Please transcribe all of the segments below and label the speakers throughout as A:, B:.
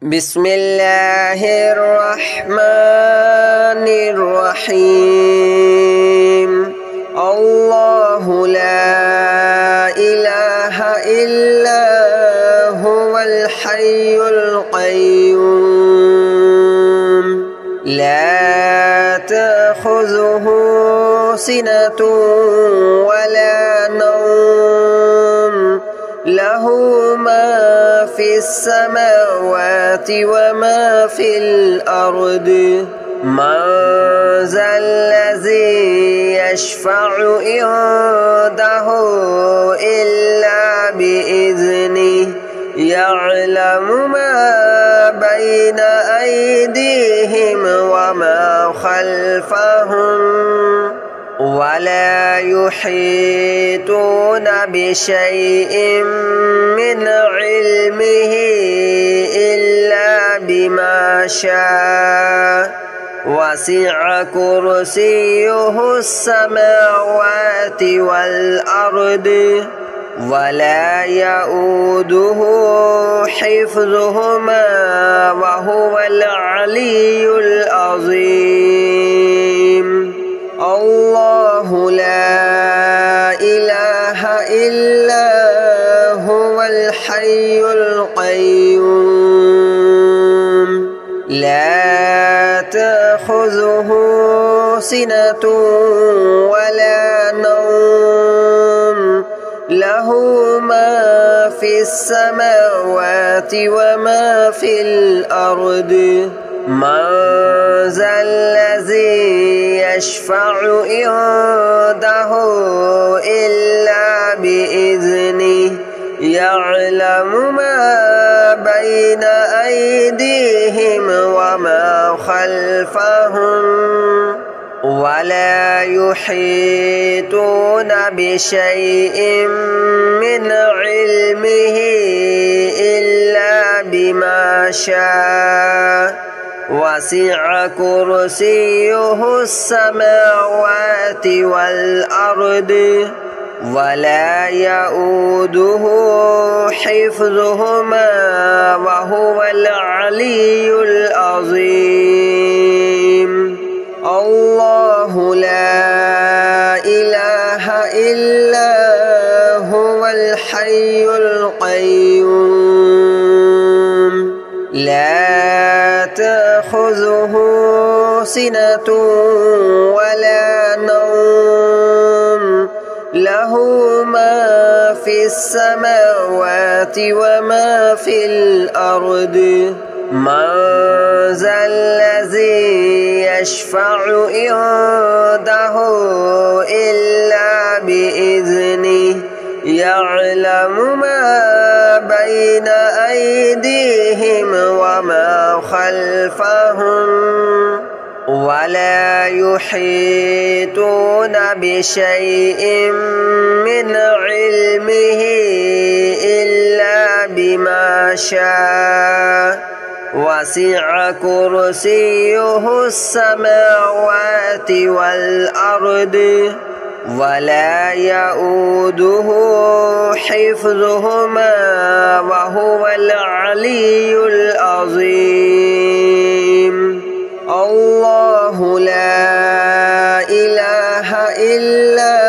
A: بسم الله الرحمن الرحيم الله لا إله إلا هو الحي القيوم لا تأخذه سنة ولا نوم له ما في السماوات وما في الأرض من ذا الذي يشفع عنده إلا بإذنه يعلم ما بين أيديهم وما خلفهم ولا يحيطون بشيء من علمه إلا بما شاء وسع كرسيه السماوات والأرض ولا يؤوده حفظهما وهو العلي العظيم الله لا إله إلا هو الحي القيوم لا تأخذه سنة ولا نوم له ما في السماوات وما في الأرض من ذا الذي يشفع عنده إلا بإذنه يعلم ما بين أيديهم وما خلفهم ولا يحيطون بشيء من علمه إلا بما شاء وسع كرسيه السماوات والأرض ولا يؤوده حفظهما وهو العلي العظيم الله لا إله إلا هو الحي القيوم لا تأخذه سنة ولا نوم له ما في السماوات وما في الأرض من ذا الذي يشفع عنده إلا بإذنه يعلم ما بين أيديهم وما خلفهم ولا يحيطون بشيء من علمه إلا بما شاء وسع كرسيه السماوات والأرض ولا يؤوده حفظهما وهو العلي العظيم الله لا إله إلا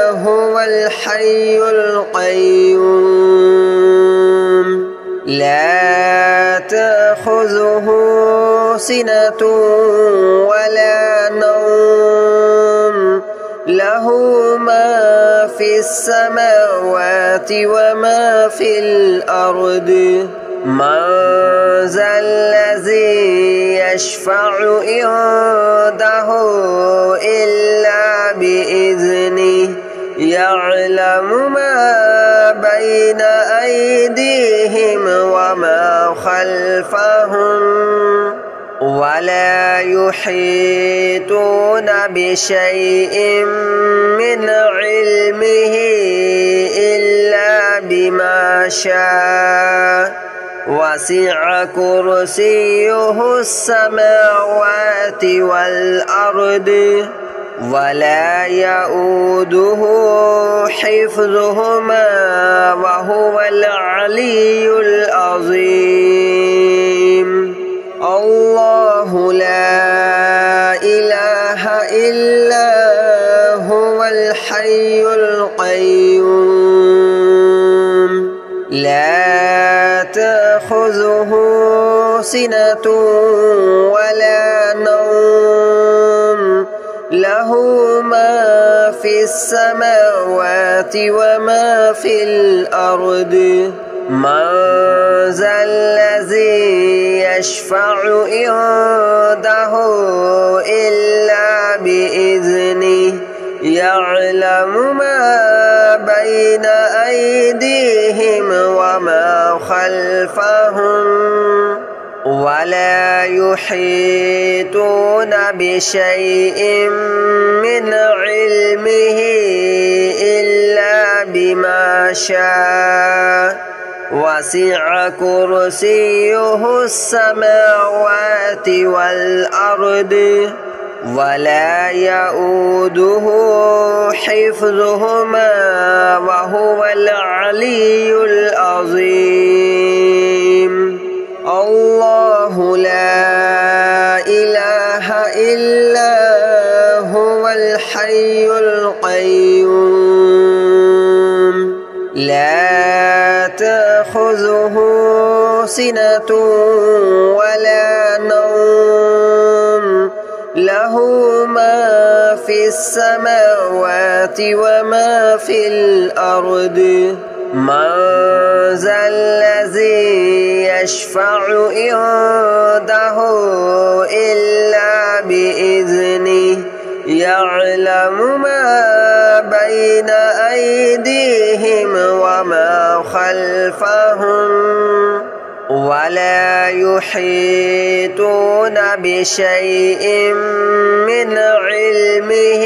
A: هو الحي القيوم لا تأخذه سنة ولا نوم له ما في السماوات وما في الأرض من ذا الذي يشفع عنده إلا بإذنه يعلم ما بين أيديهم وما خلفهم ولا يحيطون بشيء من علمه إلا بما شاء وسع كرسيه السماوات والأرض ولا يؤوده حفظهما وهو العلي العظيم. تأخذه سنة ولا نوم له ما في السماوات وما في الأرض من ذا الذي يشفع عنده إلا بإذنه يعلم ما بين أيديهم وما خلفهم ولا يحيطون بشيء من علمه إلا بما شاء وسع كرسيه السماوات والأرض ولا يؤوده حفظهما وهو العلي العظيم الله لا إله إلا هو الحي القيوم لا تأخذه سنة ولا نوم له ما في السماوات وما في الأرض من ذا الذي يشفع عنده إلا بإذنه يعلم ما بين أيديهم وما خلفهم ولا يحيطون بشيء من علمه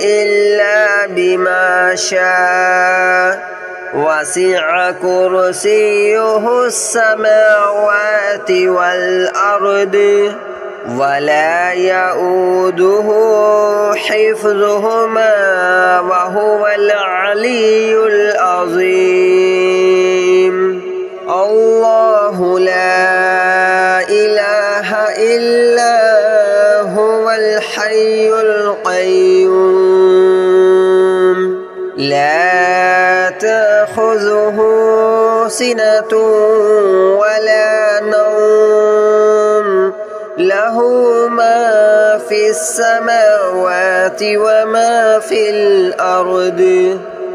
A: إلا بما شاء وسع كرسيه السماوات والأرض ولا يؤوده حفظهما وهو العلي العظيم الله لا إله إلا هو الحي القيوم لا تأخذه سنة ولا نوم له ما في السماوات وما في الأرض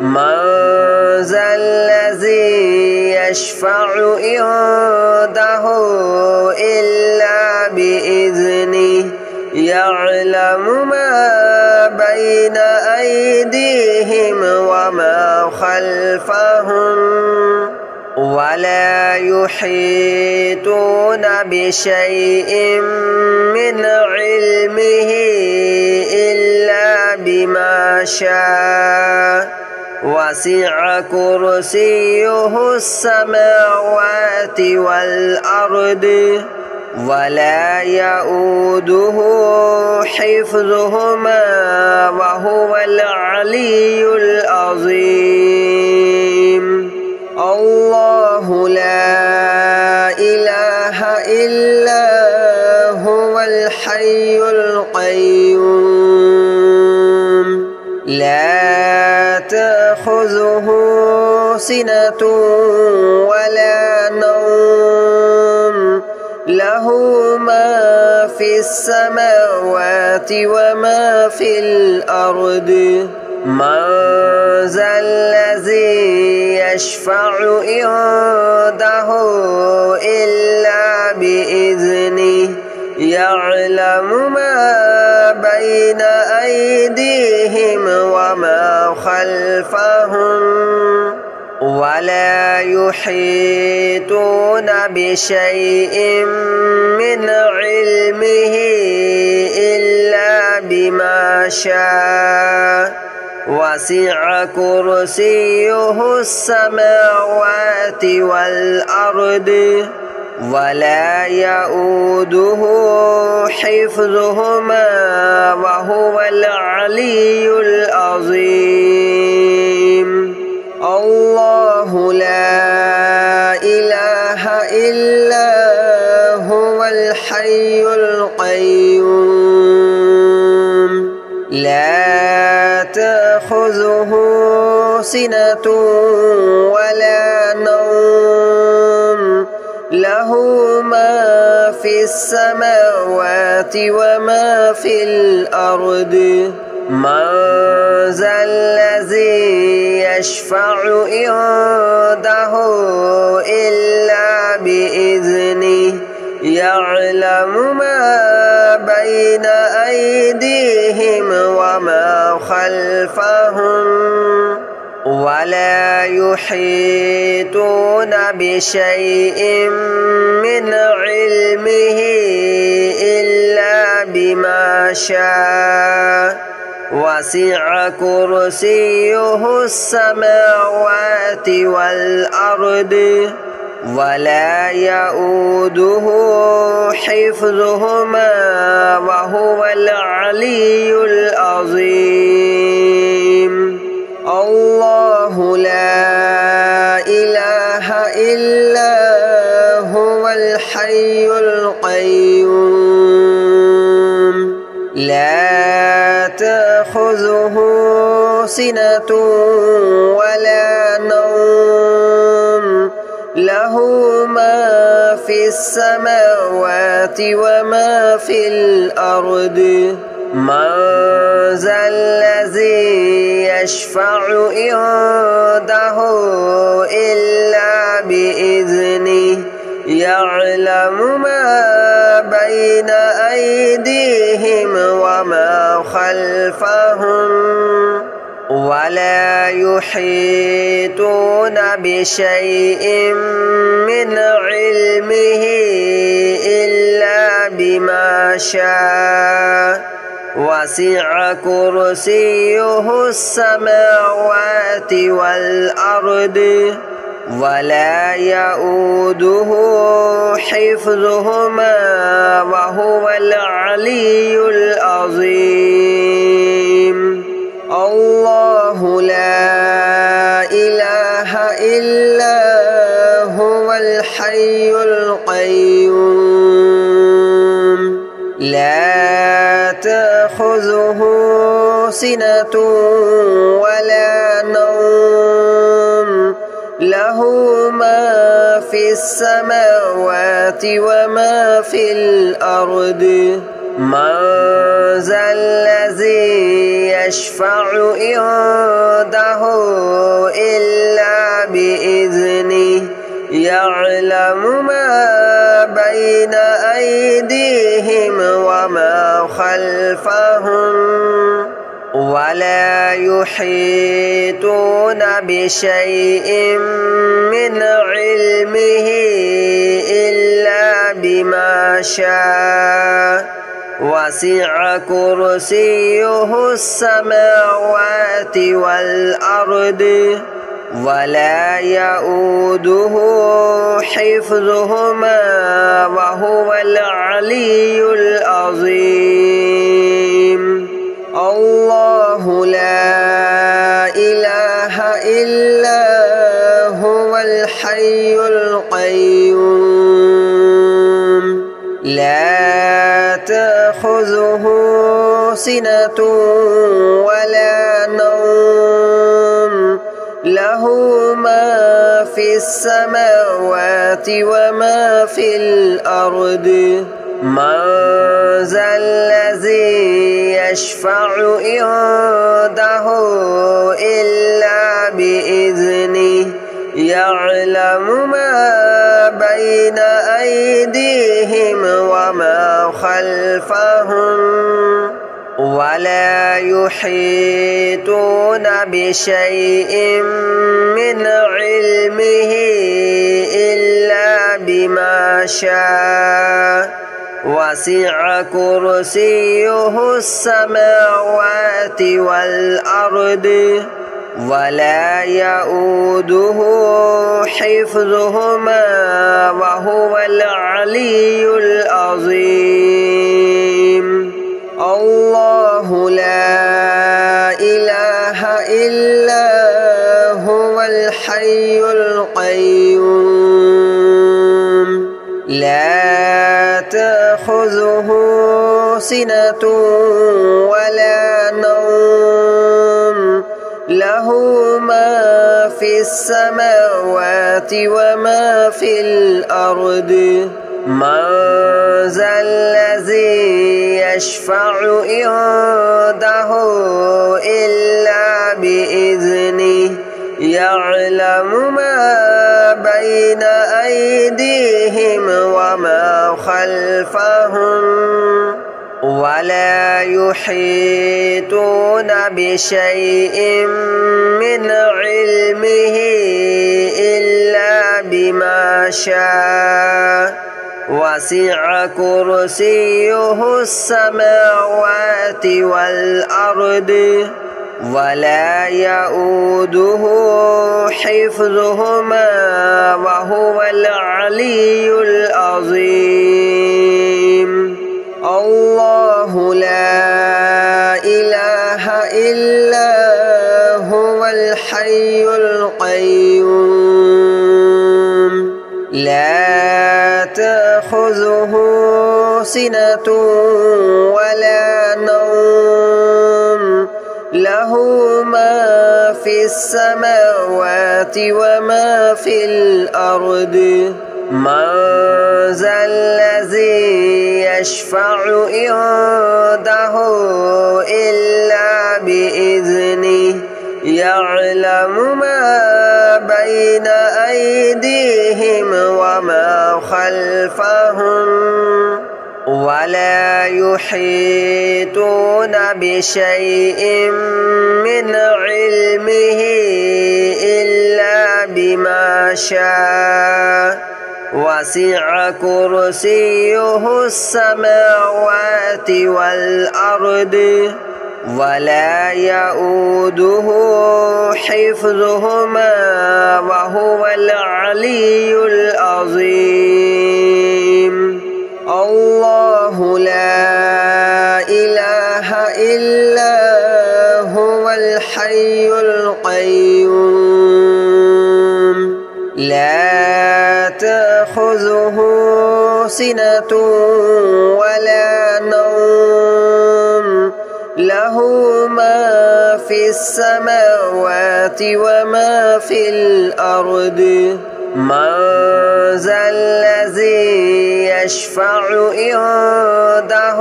A: من ذا الذي يشفع عنده إلا بإذنه يعلم ما بين أيديهم وما خلفهم ولا يحيطون بشيء من علمه إلا بما شاء وسع كرسيه السماوات والأرض ولا يؤوده حفظهما وهو العلي العظيم الله لا إله إلا هو الحي القيوم لا تأخذه سنة ولا نوم له ما في السماوات وما في الأرض من ذا الذي يشفع عنده إلا بإذنه يعلم ما بين أيديهم وما خلفهم ولا يحيطون بشيء من علمه إلا بما شاء وسع كرسيه السماوات والأرض ولا يؤوده حفظهما وهو العلي العظيم الله لا إله إلا هو الحي القيوم لا تأخذه سنة ولا نوم له له ما في السماوات وما في الأرض من ذا الذي يشفع عنده إلا بإذنه يعلم ما بين أيديهم وما خلفهم ولا يحيطون بشيء من علمه إلا بما شاء وسع كرسيه السماوات والأرض ولا يؤوده حفظهما وهو العلي العظيم الله لا إله إلا هو الحي القيوم لا تأخذه سنة ولا نوم له ما في السماوات وما في الأرض من ذا الذي يشفع عنده إلا بإذنه يعلم ما بين أيديهم وما خلفهم ولا يحيطون بشيء من علمه إلا بما شاء وسع كرسيه السماوات والأرض ولا يؤوده حفظهما وهو العلي العظيم الله لا إله إلا هو الحي القيوم لا تأخذه سنة ولا نوم له ما في السماوات وما في الأرض من ذا الذي يشفع عنده إلا بإذنه يعلم ما بين أيديهم وما خلفهم ولا يحيطون بشيء من علمه إلا بما شاء وسع كرسيه السماوات والأرض ولا يؤوده حفظهما وهو العلي العظيم الله لا إله إلا هو الحي القيوم لا تأخذه سنة ولا نوم له ما في السماوات وما في الأرض من ذا الذي يشفع عنده إلا بإذنه يعلم ما بين أيديهم وما خلفهم ولا يحيطون بشيء من علمه إلا بما شاء وسع كرسيه السماوات والأرض ولا يؤوده حفظهما وهو العلي العظيم الله لا إله إلا هو الحي القيوم لا تأخذه سنة ولا نوم له ما في السماوات وما في الأرض من ذا الذي يشفع عنده إلا بإذنه يعلم ما بين أيديهم وما خلفهم ولا يحيطون بشيء من علمه إلا بما شاء وسع كرسيه السماوات والأرض ولا يؤوده حفظهما وهو العلي العظيم الله لا إله إلا هو الحي القيوم لا تأخذه سنة ولا نوم له ما في السماوات وما في الأرض من ذا الذي يشفع عنده إلا بإذنه يعلم ما بين أيديهم وما خلفهم ولا يحيطون بشيء من علمه إلا بما شاء وسع كرسيه السماوات والأرض ولا يؤوده حفظهما وهو العلي العظيم الله لا إله إلا هو الحي القيوم لا تأخذه سنة ولا نوم له ما في السماوات وما في الأرض من ذا الذي يشفع عنده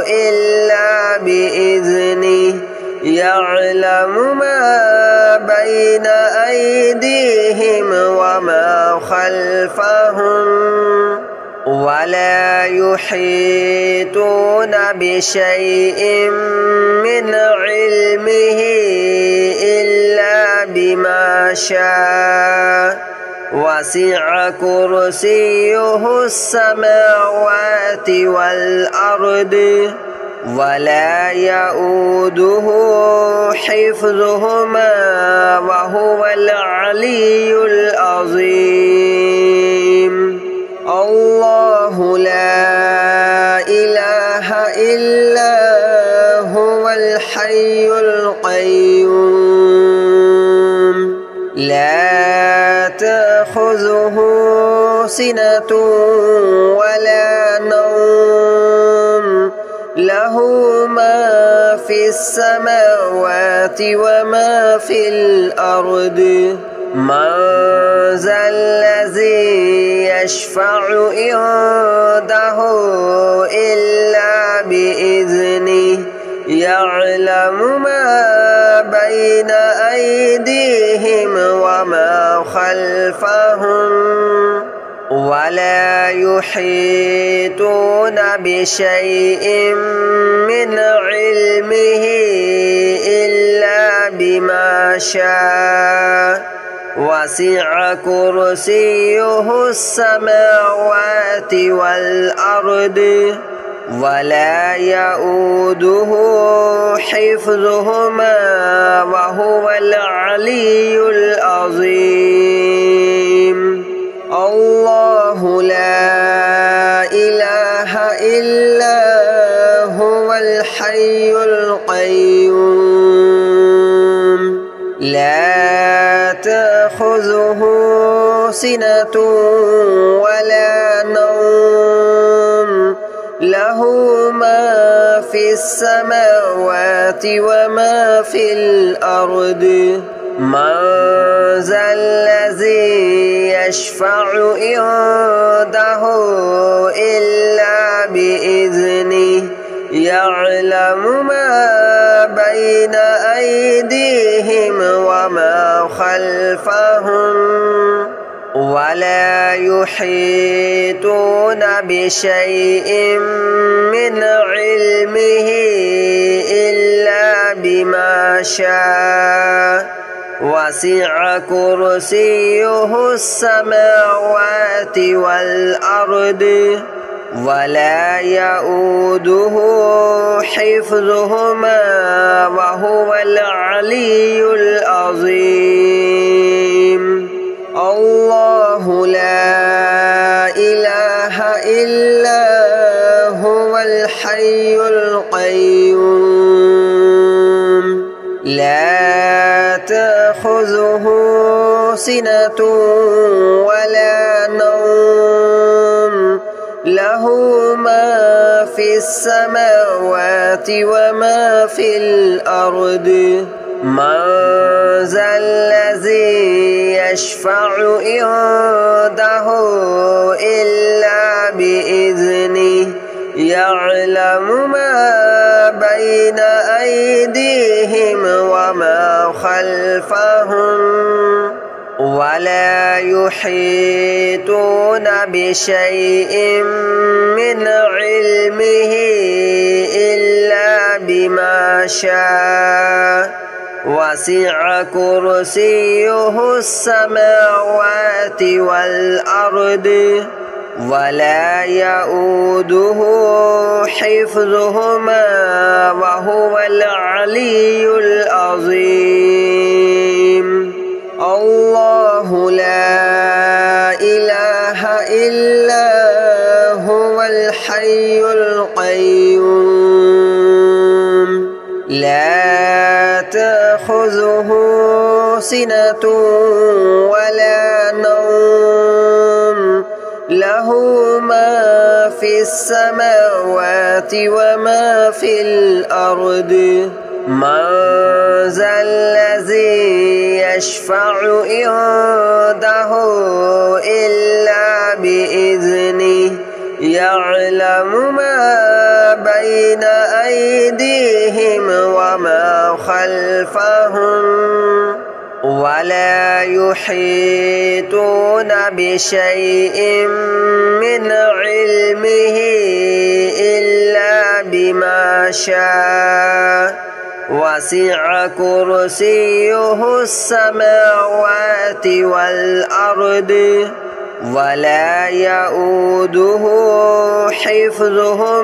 A: إلا بإذنه يعلم ما بين أيديهم وما خلفهم ولا يحيطون بشيء من علمه إلا بما شاء وسع كرسيه السماوات والأرض ولا يؤوده حفظهما وهو العلي العظيم الله لا إله إلا هو الحي القيوم لا تأخذه سنة ولا نوم له ما في السماوات وما في الأرض من ذا الذي يشفع عنده إلا بإذنه يعلم ما بين أيديهم وما خلفهم ولا يحيطون بشيء من علمه إلا بما شاء وسع كرسيه السماوات والأرض ولا يؤوده حفظهما وهو العلي العظيم الله لا إله إلا هو الحي القيوم لا تأخذه سنة ولا نوم له ما في السماوات وما في الأرض من ذا الذي يشفع عنده إلا بإذنه يعلم ما بين أيديهم وما خلفهم ولا يحيطون بشيء من علمه إلا بما شاء وسع كرسيه السماوات والأرض ولا يؤوده حفظهما وهو العلي العظيم الله لا إله إلا هو الحي القيوم لا تأخذه سنة ولا نوم له ما في السماوات وما في الأرض من ذا الذي يشفع عنده إلا بإذنه يعلم ما بين أيديهم وما خلفهم ولا يحيطون بشيء من علمه إلا بما شاء وسع كرسيه السماوات والأرض ولا يؤوده حفظهما وهو العلي العظيم الله لا إله إلا هو الحي القيوم لا تأخذه سنة ولا نوم له ما في السماوات وما في الأرض من ذا الذي يشفع عنده إلا بإذنه يعلم ما بين أيديهم وما خلفهم ولا يحيطون بشيء من علمه إلا بما شاء وسع كرسيه السماوات والأرض ولا يؤوده حفظهما